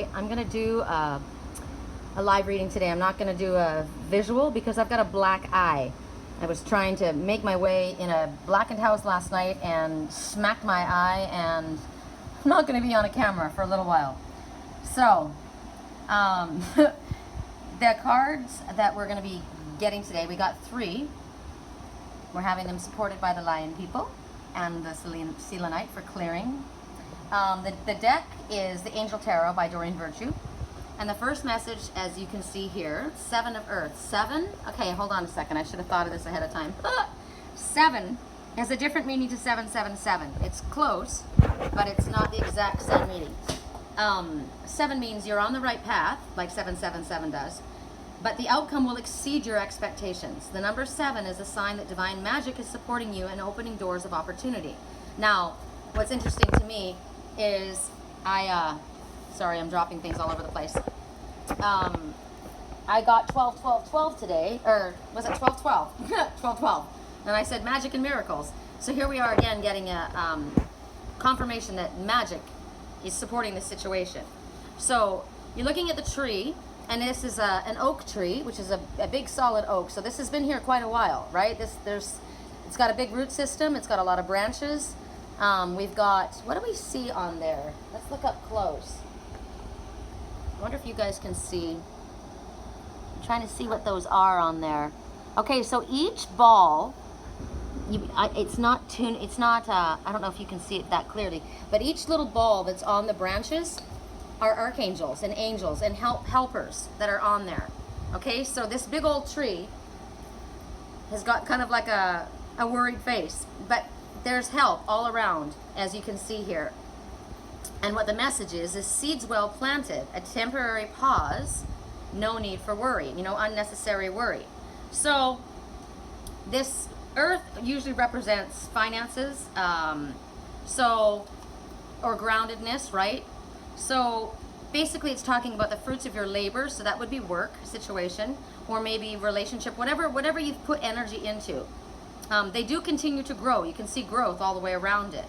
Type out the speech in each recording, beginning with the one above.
today. I'm going to do a live reading today. I'm not going to do a visual because I've got a black eye. I was trying to make my way in a blackened house last night and smacked my eye, and I'm not going to be on a camera for a little while. So, the cards that we're going to be getting today, we got 3. We're having them supported by the Lion People and the Selenite for clearing. The deck is the Angel Tarot by Doreen Virtue. And the first message, as you can see here, 7 of Earth. 7, okay, hold on a second. I should have thought of this ahead of time. 7 has a different meaning to 777. It's close, but it's not the exact same meaning. 7 means you're on the right path, like 777 does, but the outcome will exceed your expectations. The number 7 is a sign that divine magic is supporting you and opening doors of opportunity. Now, what's interesting to me is sorry, I'm dropping things all over the place. I got 12, 12, 12 today, or was it 12, 12? 12, 12. And I said magic and miracles. So here we are again getting a confirmation that magic is supporting this situation. So you're looking at the tree, and this is an oak tree, which is a big solid oak. So this has been here quite a while, right? It's got a big root system. It's got a lot of branches. We've got, what do we see on there? Let's look up close. I wonder if you guys can see. I'm trying to see what those are on there. Okay, so each ball, I don't know if you can see it that clearly, but each little ball that's on the branches are archangels and angels and helpers that are on there. Okay, so this big old tree has got kind of like a worried face, but there's help all around, as you can see here. And what the message is seeds well planted, a temporary pause, no need for worry, unnecessary worry. So this earth usually represents finances, or groundedness, right? So basically it's talking about the fruits of your labor, so that would be work situation, or maybe relationship, whatever you've put energy into. They do continue to grow. You can see growth all the way around it.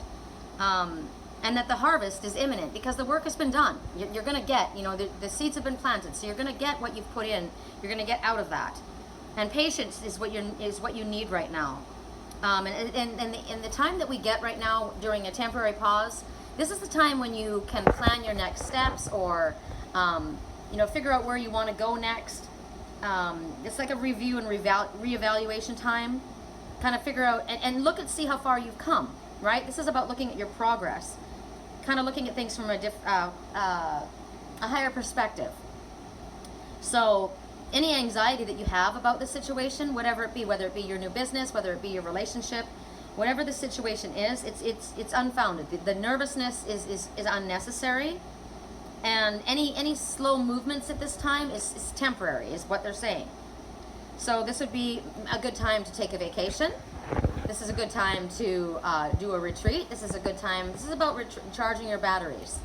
And that the harvest is imminent because the work has been done. You're going to get, the seeds have been planted, so you're going to get what you've put in. You're going to get out of that. And patience is what you need right now. And the time that we get right now during a temporary pause, this is the time when you can plan your next steps, or figure out where you want to go next. It's like a review and reevaluation time. Kind of figure out and look and see how far you've come, right? This is about looking at your progress, kind of looking at things from a higher perspective. So any anxiety that you have about the situation, whatever it be, whether it be your new business, whether it be your relationship, whatever the situation is, it's unfounded. The nervousness is unnecessary, and any slow movements at this time is temporary, is what they're saying. So this would be a good time to take a vacation. This is a good time to do a retreat. This is a good time. This is about recharging your batteries.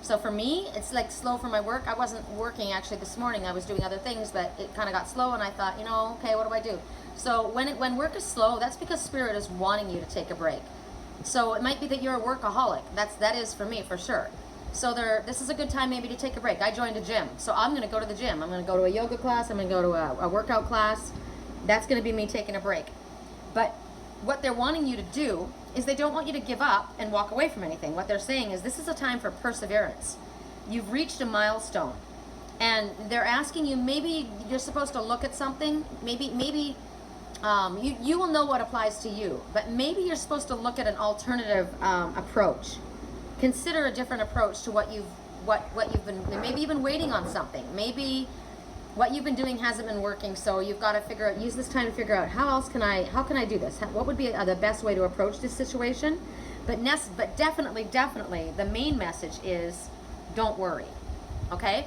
So for me, it's like slow for my work. I wasn't working actually this morning. I was doing other things, but it kind of got slow, and I thought, okay, what do I do? So when work is slow, that's because Spirit is wanting you to take a break. So it might be that you're a workaholic. That is for me, for sure. So this is a good time maybe to take a break. I joined a gym, so I'm going to go to the gym. I'm going to go to a yoga class. I'm going to go to a workout class. That's going to be me taking a break. But what they're wanting you to do is they don't want you to give up and walk away from anything. What they're saying is this is a time for perseverance. You've reached a milestone, and they're asking you, maybe you're supposed to look at something. Maybe you will know what applies to you, but maybe you're supposed to look at an alternative approach. Consider a different approach to what you've been. Maybe you've been waiting on something. Maybe what you've been doing hasn't been working, so you've got to use this time to figure out how can I do this? What would be the best way to approach this situation? But definitely, the main message is don't worry. Okay?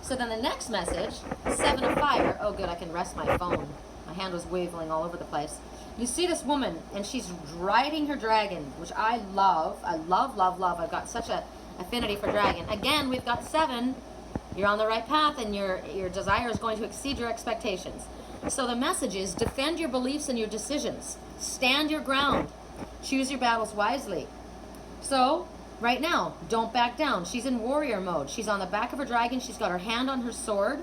So then the next message, 7 of Fire. Oh, good, I can rest my phone. My hand was waving all over the place. You see this woman, and she's riding her dragon, which I love. I love, love, love. I've got such a affinity for dragon. Again, we've got 7. You're on the right path, and your desire is going to exceed your expectations. So the message is defend your beliefs and your decisions. Stand your ground. Choose your battles wisely. So right now. Don't back down. She's in warrior mode. She's on the back of her dragon. She's got her hand on her sword.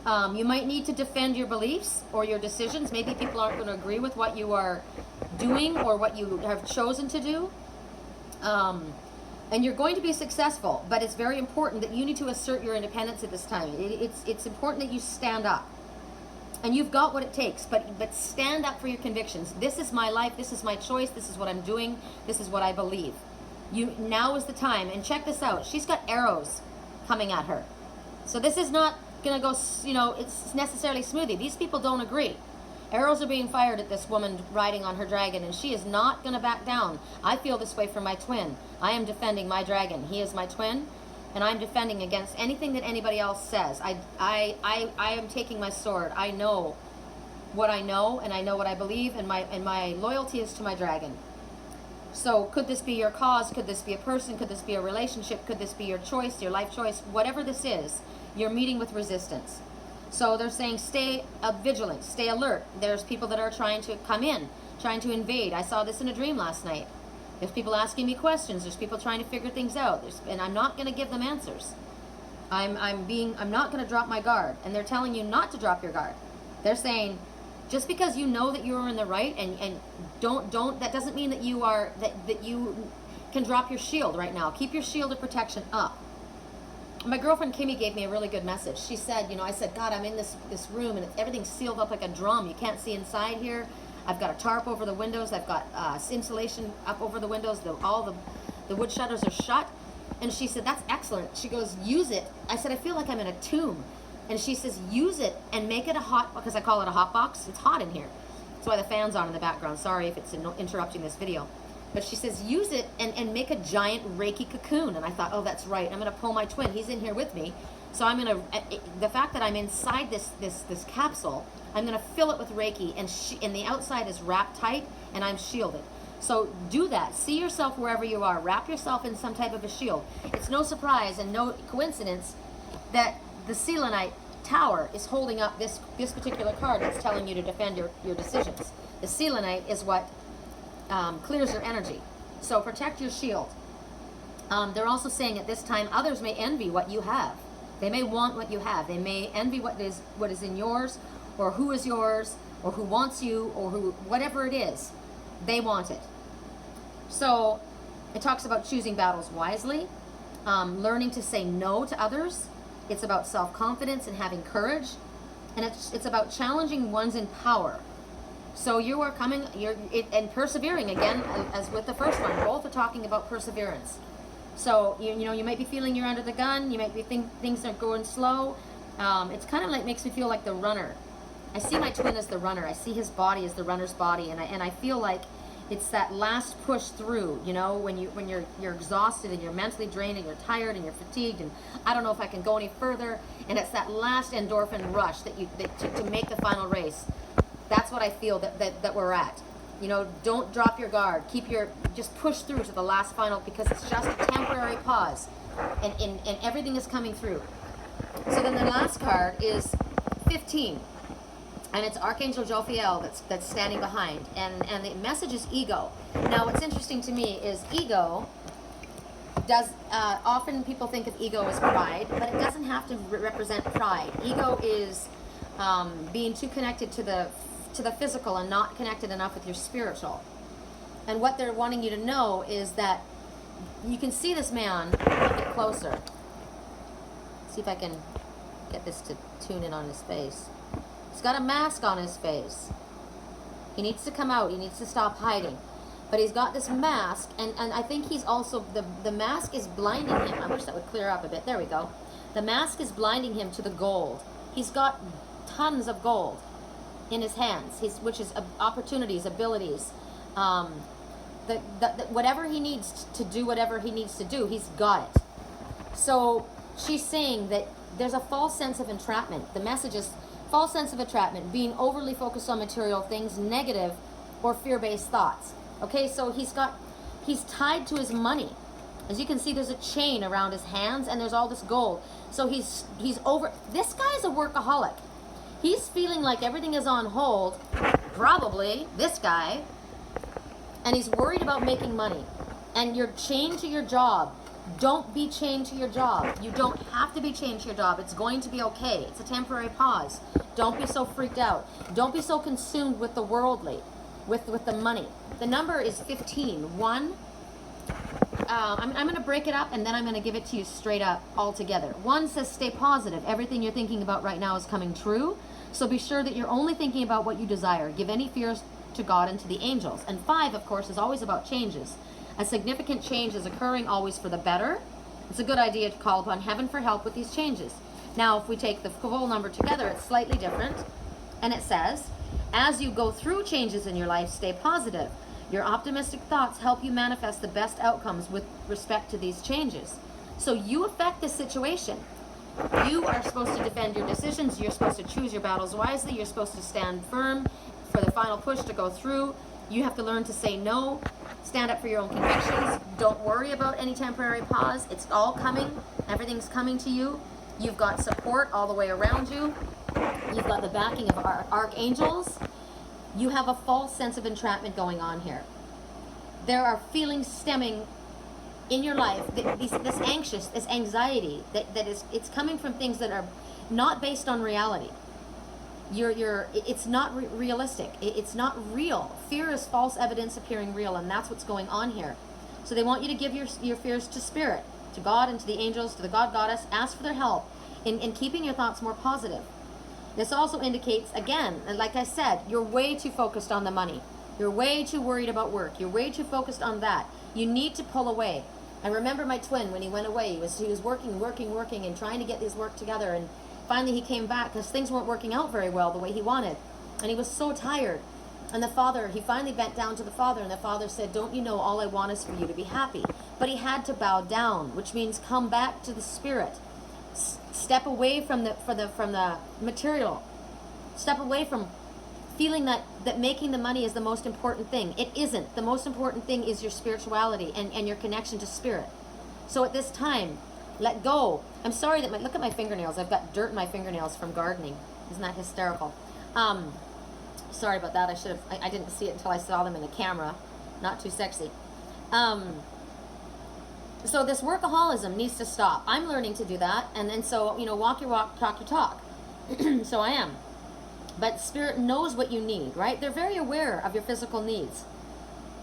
You might need to defend your beliefs or your decisions. Maybe people aren't going to agree with what you are doing or what you have chosen to do. And you're going to be successful, but it's very important that you need to assert your independence at this time. It's important that you stand up. And you've got what it takes, but stand up for your convictions. This is my life, this is my choice, this is what I'm doing, this is what I believe. Now is the time, and check this out. She's got arrows coming at her. So this is not gonna go, it's necessarily smoothie. These people don't agree. Arrows are being fired at this woman riding on her dragon, and she is not gonna back down. I feel this way for my twin. I am defending my dragon. He is my twin, and I'm defending against anything that anybody else says. I am taking my sword. I know what I know, and I know what I believe, and my loyalty is to my dragon. So could this be your cause? Could this be a person? Could this be a relationship? Could this be your choice, your life choice? Whatever this is, you're meeting with resistance. So they're saying stay vigilant, stay alert. There's people that are trying to come in, trying to invade. I saw this in a dream last night. There's people asking me questions. There's people trying to figure things out. And I'm not going to give them answers. I'm not going to drop my guard. And they're telling you not to drop your guard. They're saying, just because you know that you're in the right, and don't that doesn't mean that you are that you can drop your shield right now. Keep your shield of protection up. My girlfriend Kimmy gave me a really good message. She said, I said, God, I'm in this room and everything's sealed up like a drum. You can't see inside here. I've got a tarp over the windows. I've got insulation up over the windows. All the wood shutters are shut. And she said, that's excellent. She goes, use it. I said, I feel like I'm in a tomb. And she says, use it and make it a hot, because I call it a hot box. It's hot in here. That's why the fan's on in the background. Sorry if it's interrupting this video. But she says, use it and make a giant Reiki cocoon. And I thought, oh, that's right. I'm going to pull my twin. He's in here with me. So I'm going to, the fact that I'm inside this capsule, I'm going to fill it with Reiki. And the outside is wrapped tight and I'm shielded. So do that. See yourself wherever you are. Wrap yourself in some type of a shield. It's no surprise and no coincidence that the selenite tower is holding up this particular card that's telling you to defend your decisions. The selenite is what clears your energy. So protect your shield. They're also saying at this time others may envy what you have. They may want what you have. They may envy what is in yours, or who is yours, or who wants you, or whatever it is, they want it. So it talks about choosing battles wisely, learning to say no to others. It's about self-confidence and having courage, and it's about challenging ones in power. So you are coming, and persevering again, as with the first one. Both are talking about perseverance. So you might be feeling you're under the gun. You might be things are going slow. It's kind of like makes me feel like the runner. I see my twin as the runner. I see his body as the runner's body, and I feel like it's that last push through. When you're exhausted and you're mentally drained and you're tired and you're fatigued, and I don't know if I can go any further. And it's that last endorphin rush to make the final race. That's what I feel that we're at. Don't drop your guard. Just push through to the last final, because it's just a temporary pause, and everything is coming through. So then the last card is 15, and it's Archangel Jophiel that's standing behind, and the message is ego. Now, what's interesting to me is ego does often people think of ego as pride, but it doesn't have to represent pride. Ego is being too connected to the physical and not connected enough with your spiritual. And what they're wanting you to know is that you can see this man. I'll get closer. See if I can get this to tune in on his face. He's got a mask on his face. He needs to come out. He needs to stop hiding. But he's got this mask, and I think he's also, the mask is blinding him. I wish that would clear up a bit. There we go. The mask is blinding him to the gold. He's got tons of gold in his hands, which is opportunities, abilities, whatever he needs to do, whatever he needs to do, he's got it. So she's saying that there's a false sense of entrapment. The message is false sense of entrapment, being overly focused on material things, negative or fear-based thoughts. Okay, so he's tied to his money. As you can see, there's a chain around his hands, and there's all this gold. So he's over. This guy's a workaholic. He's feeling like everything is on hold, probably, this guy, and he's worried about making money. And you're chained to your job. Don't be chained to your job. You don't have to be chained to your job. It's going to be okay. It's a temporary pause. Don't be so freaked out. Don't be so consumed with the worldly, with the money. The number is 15. I'm going to break it up, and then I'm going to give it to you straight up all together. 1 says stay positive. Everything you're thinking about right now is coming true. So be sure that you're only thinking about what you desire. Give any fears to God and to the angels. And 5, of course, is always about changes. A significant change is occurring always for the better. It's a good idea to call upon heaven for help with these changes. Now, if we take the full number together, it's slightly different. And it says, as you go through changes in your life, stay positive. Your optimistic thoughts help you manifest the best outcomes with respect to these changes. So you affect the situation. You are supposed to defend your decisions. You're supposed to choose your battles wisely. You're supposed to stand firm for the final push to go through. You have to learn to say no. Stand up for your own convictions. Don't worry about any temporary pause. It's all coming. Everything's coming to you. You've got support all the way around you. You've got the backing of archangels. You have a false sense of entrapment going on here. There are feelings stemming in your life, this anxiety it's coming from things that are not based on reality. It's not realistic. It's not real. Fear is false evidence appearing real, and that's what's going on here. So they want you to give your fears to Spirit, to God and to the angels, to the God Goddess. Ask for their help in keeping your thoughts more positive. This also indicates, again, like I said, you're way too focused on the money. You're way too worried about work. You're way too focused on that. You need to pull away. I remember my twin, when he went away, he was working and trying to get his work together, and finally he came back because things weren't working out very well the way he wanted. And he was so tired. And he finally bent down to the Father, and the Father said, don't you know all I want is for you to be happy? But he had to bow down, which means come back to the Spirit. Step away from the material. Step away from feeling that making the money is the most important thing. It isn't. The most important thing is your spirituality and your connection to Spirit. So at this time, let go. I'm sorry that look at my fingernails. I've got dirt in my fingernails from gardening. Isn't that hysterical? Sorry about that. I didn't see it until I saw them in the camera. Not too sexy. So this workaholism needs to stop. I'm learning to do that. And so, walk your walk, talk your talk. So I am. But Spirit knows what you need, right? They're very aware of your physical needs.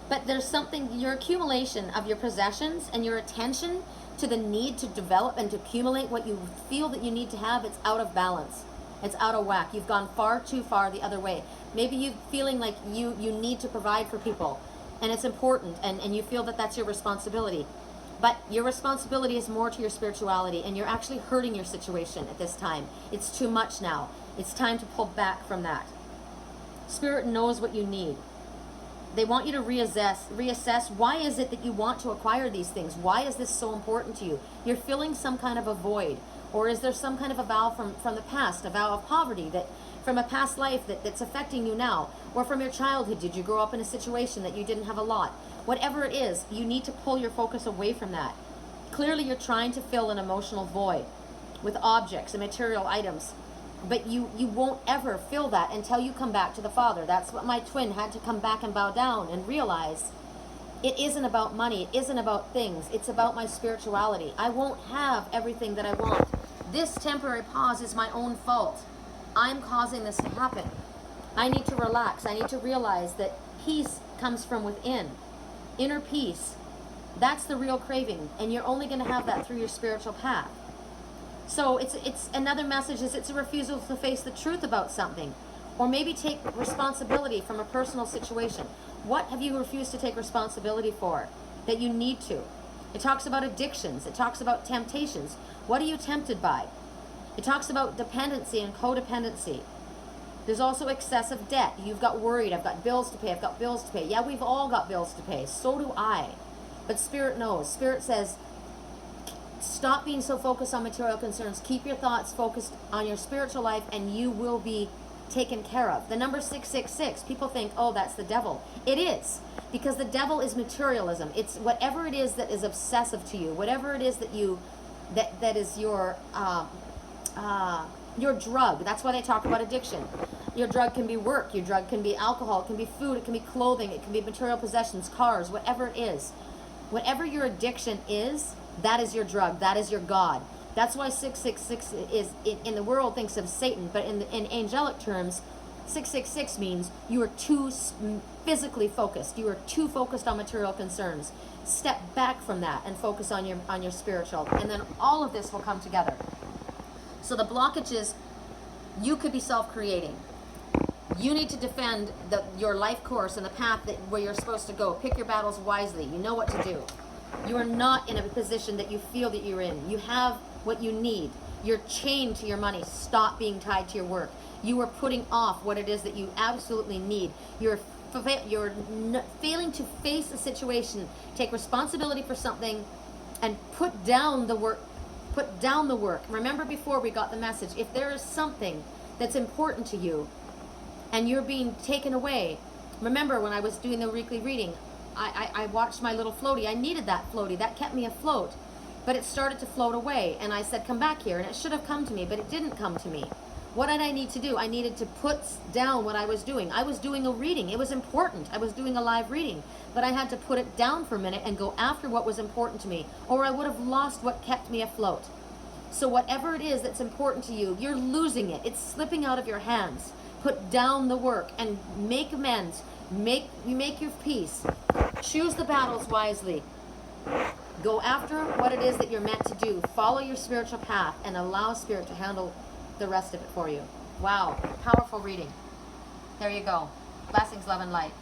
But there's something, your accumulation of your possessions and your attention to the need to develop and to accumulate what you feel that you need to have, it's out of balance. It's out of whack. You've gone far too far the other way. Maybe you're feeling like you need to provide for people, and it's important, and you feel that that's your responsibility. But your responsibility is more to your spirituality, and you're actually hurting your situation at this time. It's too much now. It's time to pull back from that. Spirit knows what you need. They want you to reassess why is it that you want to acquire these things? Why is this so important to you? You're filling some kind of a void. Or is there some kind of a vow from the past, a vow of poverty, that from a past life that's affecting you now? Or from your childhood, did you grow up in a situation that you didn't have a lot? Whatever it is, you need to pull your focus away from that. Clearly you're trying to fill an emotional void with objects and material items. But you won't ever fill that until you come back to the Father. That's what my twin had to come back and bow down and realize. It isn't about money. It isn't about things. It's about my spirituality. I won't have everything that I want. This temporary pause is my own fault. I'm causing this to happen. I need to relax. I need to realize that peace comes from within. Inner peace. That's the real craving. And you're only going to have that through your spiritual path. So it's another message is it's a refusal to face the truth about something, or maybe take responsibility from a personal situation. What have you refused to take responsibility for that you need to? It talks about addictions. It talks about temptations. What are you tempted by? It talks about dependency and codependency. There's also excessive debt. You've got worried. I've got bills to pay. I've got bills to pay. Yeah, we've all got bills to pay. So do I. But Spirit knows. Spirit says, stop being so focused on material concerns. Keep your thoughts focused on your spiritual life, and you will be taken care of. The number 666, people think, oh, that's the devil. It is, because the devil is materialism. It's whatever it is that is obsessive to you, whatever it is that that is your drug. That's why they talk about addiction. Your drug can be work. Your drug can be alcohol. It can be food. It can be clothing. It can be material possessions, cars, whatever it is. Whatever your addiction is, that is your drug. That is your God. That's why 666 is, in the world thinks of Satan, but in angelic terms, 666 means you are too physically focused. You are too focused on material concerns. Step back from that and focus on your spiritual, and then all of this will come together. So the blockages, you could be self-creating. You need to defend your life course and the path where you're supposed to go. Pick your battles wisely. You know what to do. You are not in a position that you feel that you're in. You have what you need. You're chained to your money. Stop being tied to your work. You are putting off what it is that you absolutely need. You're failing to face a situation. Take responsibility for something and put down the work. Put down the work. Remember before we got the message, if there is something that's important to you and you're being taken away, remember when I was doing the weekly reading, I watched my little floaty. I needed that floaty. That kept me afloat. But it started to float away, and I said, come back here. And it should have come to me, but it didn't come to me. What did I need to do? I needed to put down what I was doing. I was doing a reading. It was important. I was doing a live reading. But I had to put it down for a minute and go after what was important to me, or I would have lost what kept me afloat. So whatever it is that's important to you, you're losing it. It's slipping out of your hands. Put down the work and make amends. Make your peace. Choose the battles wisely. Go after what it is that you're meant to do. Follow your spiritual path and allow Spirit to handle the rest of it for you. Wow, powerful reading. There you go. Blessings, love, and light.